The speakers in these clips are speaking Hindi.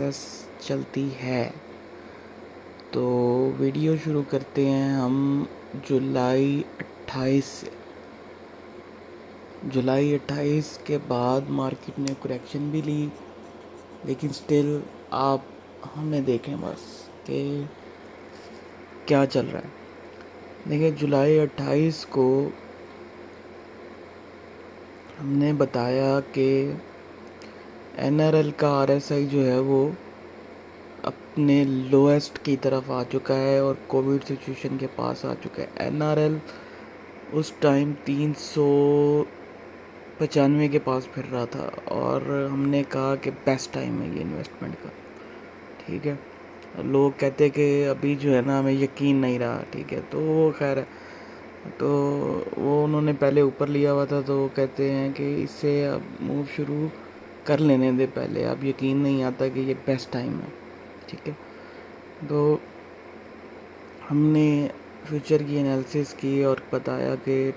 प्रोसेस चलती है। तो वीडियो शुरू करते हैं हम जुलाई 28 से। जुलाई 28 के बाद मार्केट ने करेक्शन भी ली, लेकिन स्टिल आप हमें देखें बस कि क्या चल रहा है। देखिए, जुलाई 28 को हमने बताया कि NRL का RSI जो है वो अपने लोएस्ट की तरफ आ चुका है और कोविड सिचुएशन के पास आ चुका है। NRL उस टाइम 395 के पास फिर रहा था और हमने कहा कि बेस्ट टाइम है ये इन्वेस्टमेंट का। ठीक है, लोग कहते कि अभी जो है ना हमें यकीन नहीं रहा। ठीक है, तो वो खैर है, तो वो उन्होंने पहले ऊपर लिया हुआ था, तो वो कहते हैं कि इससे अब मूव शुरू कर लेने दे पहले, अब यकीन नहीं आता कि ये बेस्ट टाइम है। ठीक है, तो हमने फ्यूचर की एनालिसिस की और बताया कि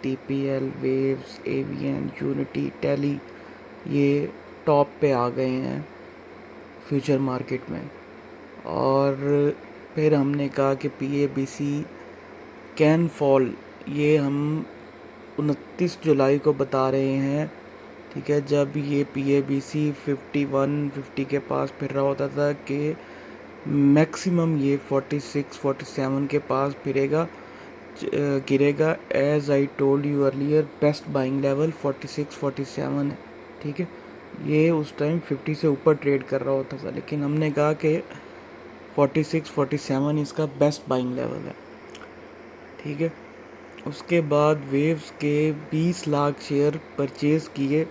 TPL, waves, Avion, unity, tele ये टॉप पे आ गए हैं फ्यूचर मार्केट में। और फिर हमने कहा कि PABC कैन फॉल, ये हम 29 जुलाई को बता रहे हैं। ठीक है, जब ये PABC 51-50 के पास फिर रहा होता था कि मैक्सिमम ये 46-47 के पास फिरेगा, गिरेगा। As I told you earlier, best buying level 46-47 है। ठीक है, ये उस टाइम 50 से ऊपर ट्रेड कर रहा होता था, लेकिन हमने कहा कि 46-47 इसका बेस्ट बाइंग लेवल है। ठीक है, उसके बाद वेव्स के 20 लाख शेयर परचेज़ किए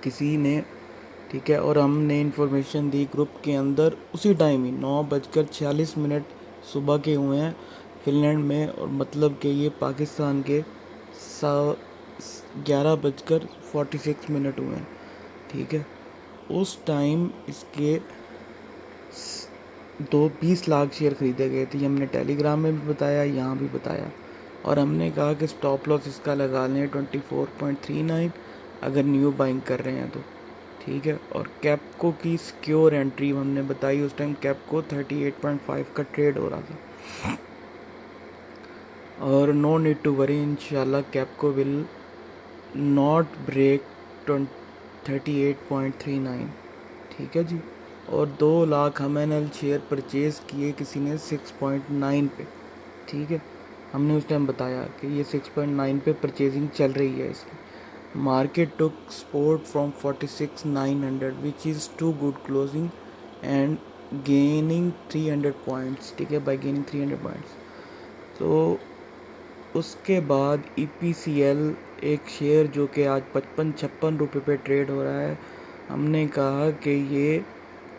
किसी ने। ठीक है, और हमने इन्फॉर्मेशन दी ग्रुप के अंदर उसी टाइम ही 9:46 सुबह के हुए हैं फिनलैंड में, और मतलब कि ये पाकिस्तान के 11:46 हुए हैं। ठीक है, उस टाइम इसके 20 लाख शेयर खरीदे गए थे। हमने टेलीग्राम में भी बताया, यहाँ भी बताया, और हमने कहा कि स्टॉप लॉस इसका लगा लें 24.39 अगर न्यू बाइंग कर रहे हैं तो। ठीक है, और कैपको की सिक्योर एंट्री हमने बताई। उस टाइम कैपको 38.5 का ट्रेड हो रहा था, और नो नीड टू वरी, इंशाल्लाह कैपको विल नॉट ब्रेक 38.39। ठीक है जी, और 2 लाख हम NL शेयर परचेज़ किए किसी ने 6.9 पे। ठीक है, हमने उस टाइम बताया कि ये 6.9 पे परचेजिंग चल रही है इसकी। Market took support from 46,900 which is too good closing and gaining 300 points. ठीक है, by gaining 300 points. तो उसके बाद EPCL एक शेयर जो कि आज 55-56 रुपये पे ट्रेड हो रहा है, हमने कहा कि ये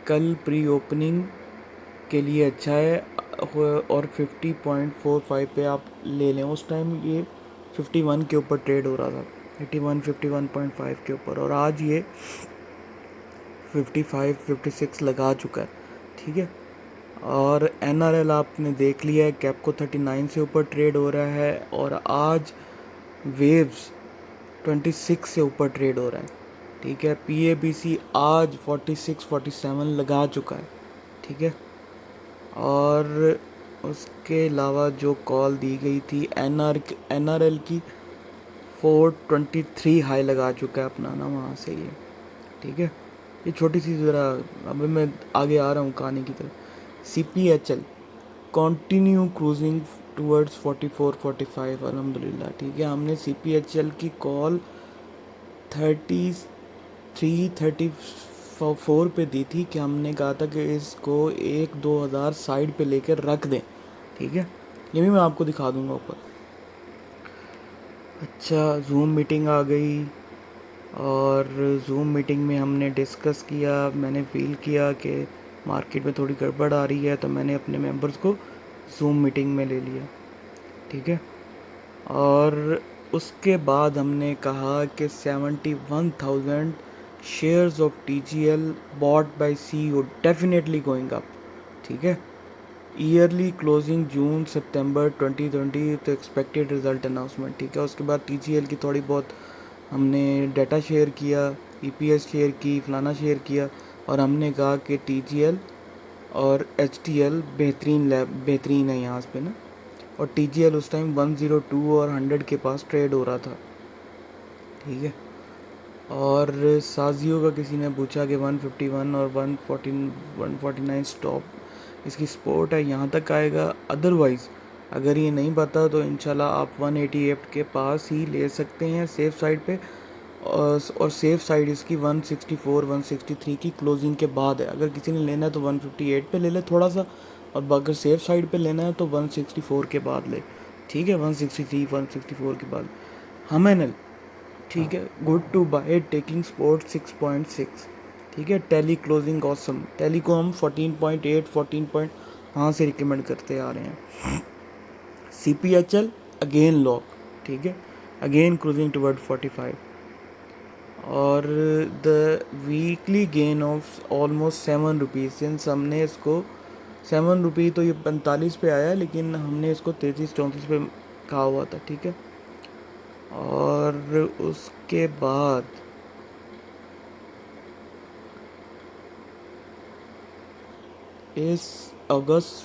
कल प्री ओपनिंग के लिए अच्छा है और 50.45 पे आप ले लें। उस टाइम ये 51 के ऊपर ट्रेड हो रहा था, 51-51.5 के ऊपर, और आज ये 55-56 लगा चुका है। ठीक है, और NRL आपने देख लिया है, कैपको 39 से ऊपर ट्रेड हो रहा है, और आज वेव्स 26 से ऊपर ट्रेड हो रहा है। ठीक है, PABC आज 46-47 लगा चुका है। ठीक है, और उसके अलावा जो कॉल दी गई थी NRL की 423 हाई लगा चुका है अपना ना वहाँ से ये। ठीक है, ये छोटी सी ज़रा, अभी मैं आगे आ रहा हूँ कहानी की तरफ। CPHL कंटिन्यू क्रूजिंग टूवर्ड्स 44-45 अल्हम्दुलिल्लाह। ठीक है, हमने CPHL की कॉल 33-34 पे दी थी कि हमने कहा था कि इसको 1-2 हज़ार साइड पे लेकर रख दें। ठीक है, ये भी मैं आपको दिखा दूंगा ऊपर। अच्छा, जूम मीटिंग आ गई, और जूम मीटिंग में हमने डिस्कस किया। मैंने फील किया कि मार्केट में थोड़ी गड़बड़ आ रही है, तो मैंने अपने मेंबर्स को जूम मीटिंग में ले लिया। ठीक है, और उसके बाद हमने कहा कि 71,000 shares of TGL bought by CEO definitely going up. ठीक है, ईयरली क्लोजिंग जून सितंबर 2020 तो एक्सपेक्टेड रिजल्ट अनाउंसमेंट। ठीक है, उसके बाद TGL की थोड़ी बहुत हमने डाटा शेयर किया, EPS शेयर की, फलाना शेयर किया, और हमने कहा कि TGL और HTL बेहतरीन है यहाँ पे ना। और TGL उस टाइम 102 और 100 के पास ट्रेड हो रहा था, ठीक है। और साजियो का किसी ने पूछा कि 151 और 149 स्टॉप इसकी सपोर्ट है, यहाँ तक आएगा। अदरवाइज़ अगर ये नहीं पता तो इंशाल्लाह आप 188 के पास ही ले सकते हैं सेफ साइड पे। और सेफ साइड इसकी 164 163 की क्लोजिंग के बाद है। अगर किसी ने लेना है तो 158 पे ले ले थोड़ा सा, और अगर सेफ साइड पे लेना है तो 164 के बाद ले, ठीक है। 163 164 के बाद हमेनल, ठीक है। Good to buy taking support 6.6, ठीक है। टेली क्लोजिंग ऑसम, टेली को हम 14.8 14 वहाँ से रिकमेंड करते आ रहे हैं। CPHL अगेन लॉक, ठीक है, अगेन क्लोजिंग टुवर्ड 45। और the weekly gain of almost 7 rupees, since हमने इसको 7 रुपये तो ये 45 पे आया, लेकिन हमने इसको 33 34 पे कहा हुआ था, ठीक है। और उसके बाद इस अगस्त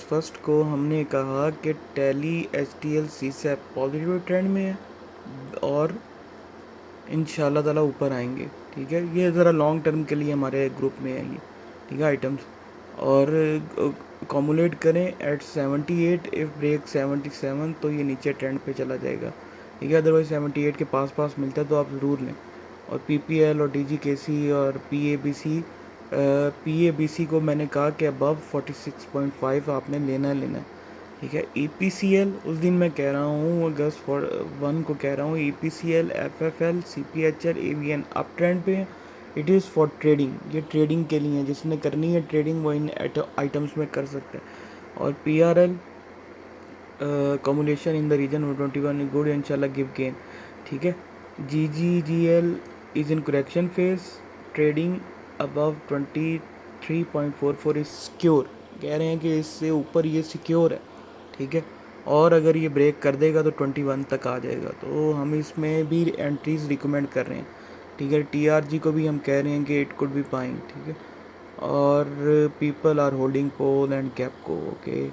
फर्स्ट को हमने कहा कि tele HTL CSAP positive trend में है और इंशाल्लाह ताला ऊपर आएंगे, ठीक है। ये ज़रा लॉन्ग टर्म के लिए हमारे ग्रुप में है ये, ठीक है, आइटम्स। और कॉमुलेट करें एट 78, इफ़ ब्रेक 77 तो ये नीचे ट्रेंड पे चला जाएगा, ठीक है। अदरवाइज 78 के पास पास मिलता है तो आप ज़रूर लें। और PPL और DGKC और PABC को मैंने कहा कि अबव 46.5 आपने लेना है, ठीक है। EPCL उस दिन मैं कह रहा हूँ, अगस्त 1 को कह रहा हूँ, EPCL FFL CPHL AVN up trend पे है। इट इज़ फॉर ट्रेडिंग, ये ट्रेडिंग के लिए है, जिसने करनी है ट्रेडिंग वो इन आइटम्स में कर सकते हैं। और PRL accumulation in the region 21 good, इंशाल्लाह गिव गेन, ठीक है। GGGL is in correction phase, trading above 23.44 is secure, कह रहे हैं कि इससे ऊपर ये सिक्योर है, ठीक है। और अगर ये ब्रेक कर देगा तो 21 तक आ जाएगा, तो हम इसमें भी एंट्रीज रिकमेंड कर रहे हैं, ठीक है। TRG को भी हम कह रहे हैं कि इट कुड बी बाइंग, ठीक है। और people are holding POL and KAPCO, okay.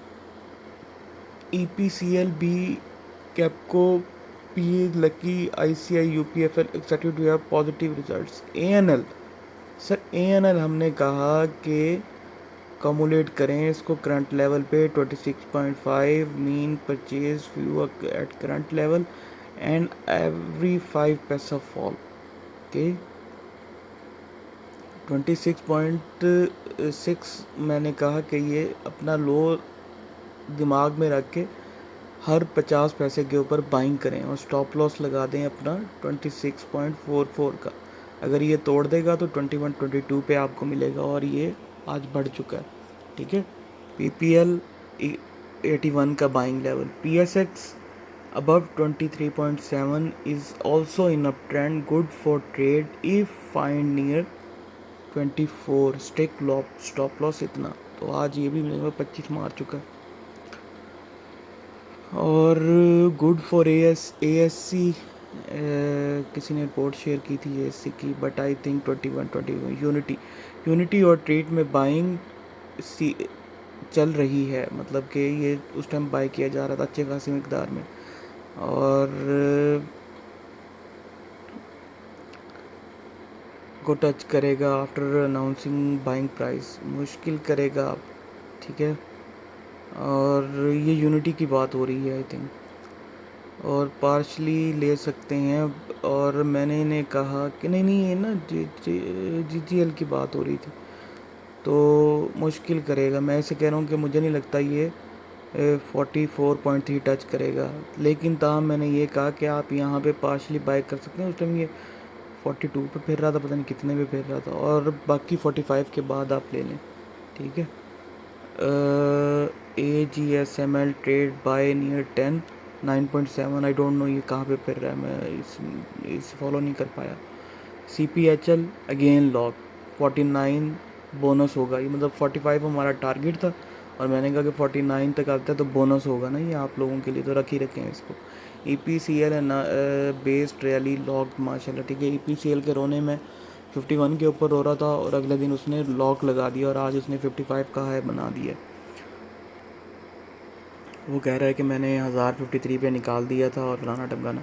EPCL भी, KAPCO, PE Lucky, ICI UPFL accepted to have positive results. ANL, sir ANL हमने कहा कि कमुलेट करें इसको करंट लेवल पे 26.5 mean purchase view at current level and every 5 पैसा फॉल, ओके। 26.6 मैंने कहा कि ये अपना लो दिमाग में रख के हर 50 पैसे के ऊपर बाइंग करें और स्टॉप लॉस लगा दें अपना 26.44 का। अगर ये तोड़ देगा तो 21 22 पे आपको मिलेगा, और ये आज बढ़ चुका है, ठीक है। PPL 81 का buying level. PSX above 23.7 is also in a trend, good for trade if find near 24, stop loss इतना, तो आज ये भी मिलेगा, 25 मार चुका है। और गुड फॉर ASC, किसी ने रिपोर्ट शेयर की थी ASC की, बट आई थिंक 21 यूनिटी और ट्रेड में बाइंग चल रही है, मतलब कि ये उस टाइम बाय किया जा रहा था अच्छे खासी मिकदार में। और को टच करेगा आफ्टर अनाउंसिंग बाइंग प्राइस, मुश्किल करेगा आप, ठीक है। और ये यूनिटी की बात हो रही है आई थिंक, और पार्शली ले सकते हैं। और मैंने इन्हें कहा कि नहीं ये ना GGL की बात हो रही थी, तो मुश्किल करेगा। मैं ऐसे कह रहा हूँ कि मुझे नहीं लगता ये 44.3 टच करेगा, लेकिन ताहम मैंने ये कहा कि आप यहाँ पे पार्शली बाय कर सकते हैं। उस टाइम ये 42 पे फिर रहा था, पता नहीं कितने पे फिर रहा था, और बाकी 45 के बाद आप ले लें, ठीक है। AGSML trade by near 10 9.7, I don't know ये कहाँ पे फिर रहा है, मैं इस फॉलो नहीं कर पाया। CPHL अगेन लॉक 49 बोनस होगा, ये मतलब 45 हमारा टारगेट था और मैंने कहा कि 49 तक आता है तो बोनस होगा ना ये आप लोगों के लिए, तो रख ही रखें इसको। EPCL है ना बेस्ड रैली लॉक माशाल्लाह, ठीक है। EPCL के रोने में 51 के ऊपर हो रहा था और अगले दिन उसने लॉक लगा दिया और आज उसने 55 का हाई बना दिया। वो कह रहा है कि मैंने 1053 पे निकाल दिया था और फलाना टमकाना।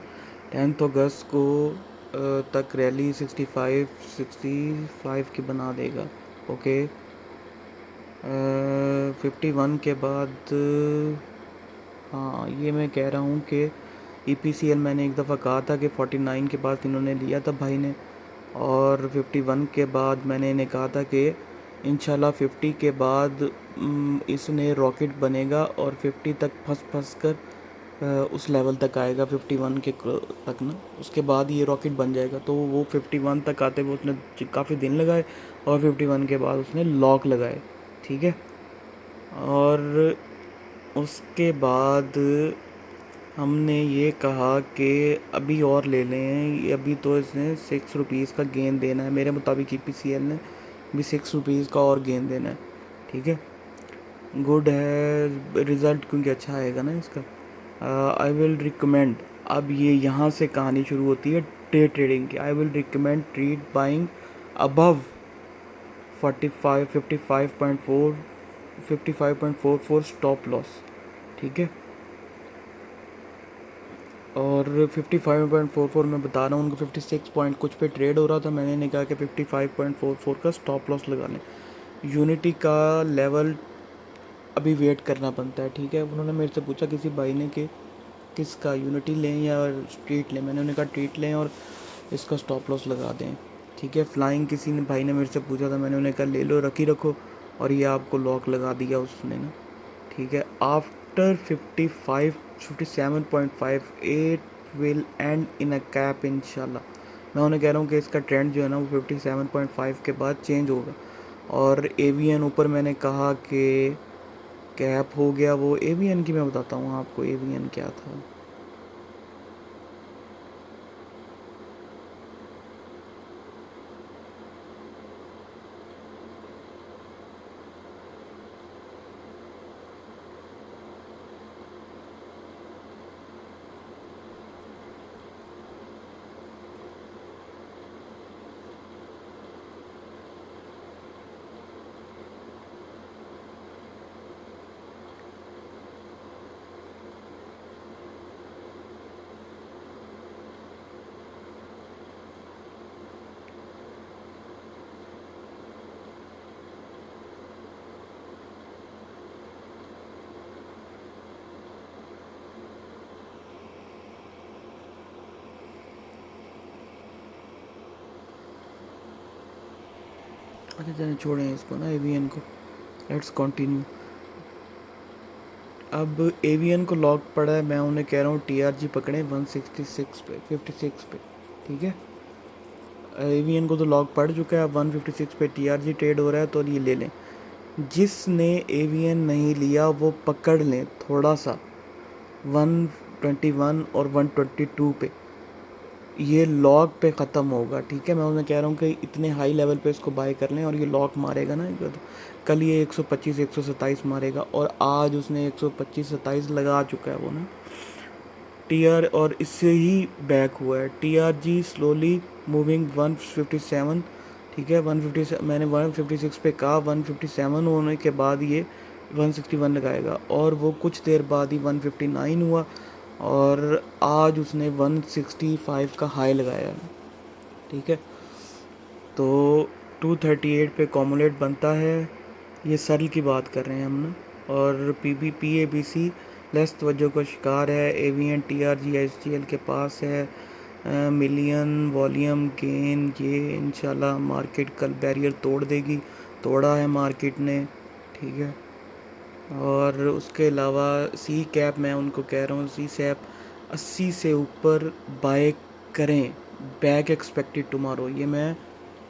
10 अगस्त को तक रैली 65 की बना देगा। ओके, 51 के बाद हाँ ये मैं कह रहा हूँ कि EPCL मैंने एक दफ़ा कहा था कि 49 के बाद इन्होंने लिया था भाई ने, और 51 के बाद मैंने इन्हें कहा था कि इंशाल्लाह 50 के बाद इसने रॉकेट बनेगा और 50 तक फंस कर उस लेवल तक आएगा 51 के तक ना, उसके बाद ये रॉकेट बन जाएगा। तो वो 51 तक आते हुए उसने काफ़ी दिन लगाए और 51 के बाद उसने लॉक लगाए, ठीक है। और उसके बाद हमने ये कहा कि अभी और ले लें, अभी तो इसने 6 रुपीज़ का गेंद देना है मेरे मुताबिक। EPCL ने भी 6 रुपीज़ का और गेंद देना है, ठीक है। गुड है रिज़ल्ट क्योंकि अच्छा आएगा ना इसका। आई विल रिकमेंड, अब ये यहाँ से कहानी शुरू होती है डे ट्रेडिंग की। I will recommend trade buying above 55.44 stop loss, ठीक है। और 55.44 मैं बता रहा हूँ उनको 56 पॉइंट कुछ पे ट्रेड हो रहा था, मैंने नहीं कहा कि 55.44 का स्टॉप लॉस लगा लें। यूनिटी का लेवल अभी वेट करना बनता है, ठीक है। उन्होंने मेरे से पूछा किसी भाई ने कि किसका, यूनिटी लें या स्ट्रीट लें, मैंने उन्हें कहा ट्रीट लें और इसका स्टॉप लॉस लगा दें, ठीक है। फ्लाइंग किसी ने भाई ने मेरे से पूछा था, मैंने उन्हें कहा ले लो रखी रखो, और ये आपको लॉक लगा दिया उसने ना, ठीक है। After 57.58 will and in a cap इंशाल्लाह। मैं उन्हें कह रहा हूँ कि इसका ट्रेंड जो है ना वो 57.5 के बाद चेंज होगा। और AVN ऊपर मैंने कहा कि कैप हो गया, वो AVN की मैं बताता हूँ आपको AVN क्या था। अच्छा चलें छोड़ें इसको ना AVN को, लेट्स कंटिन्यू। अब AVN को लॉक पड़ा है, मैं उन्हें कह रहा हूँ TRG पकड़ें 166 पे 56 पे, ठीक है। AVN को तो लॉक पड़ चुका है, अब 156 पे TRG ट्रेड हो रहा है तो ये ले लें। जिसने AVN नहीं लिया वो पकड़ लें थोड़ा सा 121 और 122 पे, ये लॉक पे ख़त्म होगा, ठीक है। मैं उन्हें कह रहा हूँ कि इतने हाई लेवल पे इसको बाय कर लें और ये लॉक मारेगा ना तो कल ये 125 127 मारेगा, और आज उसने 125 27 लगा चुका है वो ना TR, और इससे ही बैक हुआ है। TRG स्लोली मूविंग 157, ठीक है। 150 मैंने 156 पे कहा, 157 होने के बाद ये 161 लगाएगा, और वो कुछ देर बाद ही 159 हुआ और आज उसने 165 का हाई लगाया, ठीक है। तो 238 पे कॉमुलेट बनता है, ये सरल की बात कर रहे हैं हम ना। और PABC लेस तवज्जो का शिकार है। AVN TRG HTL के पास है मिलियन वॉल्यूम गेन, ये इंशाल्लाह मार्केट कल बैरियर तोड़ देगी, तोड़ा है मार्केट ने, ठीक है। और उसके अलावा सी कैप मैं उनको कह रहा हूँ सी सैप 80 से ऊपर बाय करें, बैक एक्सपेक्टेड टुमारो। ये मैं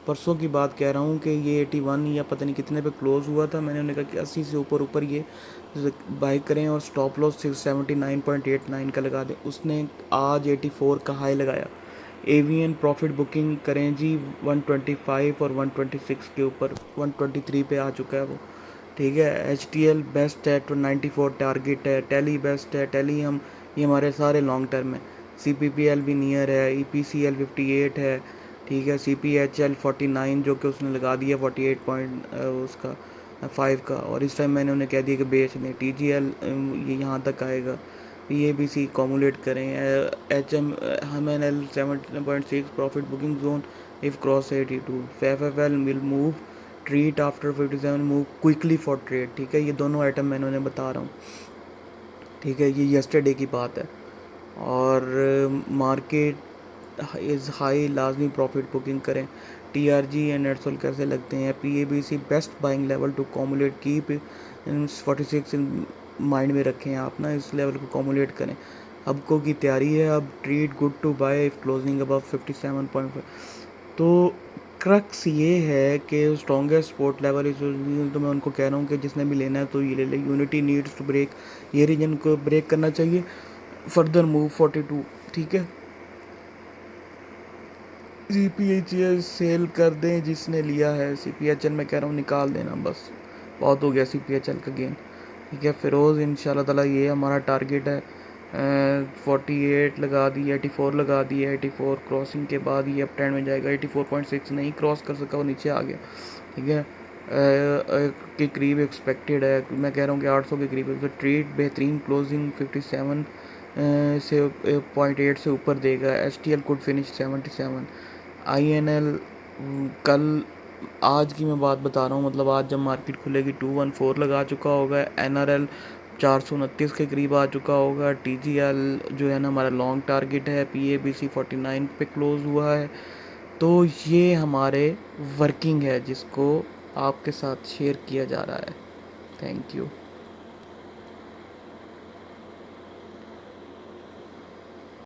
परसों की बात कह रहा हूँ कि ये 81 या पता नहीं कितने पे क्लोज़ हुआ था, मैंने उन्हें कहा कि 80 से ऊपर ऊपर ये बाई करें और स्टॉप लॉस 79.89 का लगा दें। उसने आज 84 का हाई लगाया। AVN प्रॉफिट बुकिंग करें जी 125 और 126 के ऊपर, 123 पे आ चुका है वो, ठीक है। HTL बेस्ट है तो 94 टारगेट है। टेली बेस्ट है, टेली हम ये हमारे सारे लॉन्ग टर्म है। CPPL भी नियर है, EPCL 58 है, ठीक है, CPHL 49 जो कि उसने लगा दिया 48 पॉइंट उसका 5 का, और इस टाइम मैंने उन्हें कह दिया कि बेच लें। TGL ये यहाँ तक आएगा। PABC कॉमुलेट करें। HML 17.6 profit booking zone if cross 82। FFL will move treat after 57 move quickly for trade, ठीक है। ये दोनों आइटम मैंने उन्हें बता रहा हूँ, ठीक है, ये यस्टरडे की बात है। और मार्केट इज़ हाई, लाजमी प्रॉफिट बुकिंग करें। TRG एंड एडसोल कैसे लगते हैं? PABC best buying level to accumulate, keep in 46 in mind में रखें आप ना, इस लेवल को कॉमुलेट करें। हबको की तैयारी है, अब treat good to buy if closing above 57.5। तो क्रक्स ये है कि स्ट्रॉन्गेस्ट सपोर्ट लेवल इस, तो मैं उनको कह रहा हूँ कि जिसने भी लेना है तो ये ले ले। यूनिटी नीड्स टू ब्रेक, ये रीजन को ब्रेक करना चाहिए, फर्दर मूव 42, ठीक है। CPHL सेल कर दें जिसने लिया है। CPHL मैं कह रहा हूँ निकाल देना बस, बहुत हो गया CPHL का गेन, ठीक है। फिरोज़ इंशाल्लाह ताला ये हमारा टारगेट है। 48 लगा दी, 84 लगा दी, 84 क्रॉसिंग के बाद ये अप ट्रेंड में जाएगा। 84.6 नहीं क्रॉस कर सका, वो नीचे आ गया, ठीक है। के करीब एक्सपेक्टेड है, मैं कह रहा हूँ कि 800 के करीब। तो ट्रेड बेहतरीन क्लोजिंग 57 से 0.8 से ऊपर देगा। STL could finish 77। INL कल, आज की मैं बात बता रहा हूँ, मतलब आज जब मार्केट खुलेगी 214 लगा चुका होगा। NRL 429 के करीब आ चुका होगा। TGL जो है ना हमारा लॉन्ग टारगेट है। PABC 49 पे क्लोज हुआ है। तो ये हमारे वर्किंग है जिसको आपके साथ शेयर किया जा रहा है। Thank you.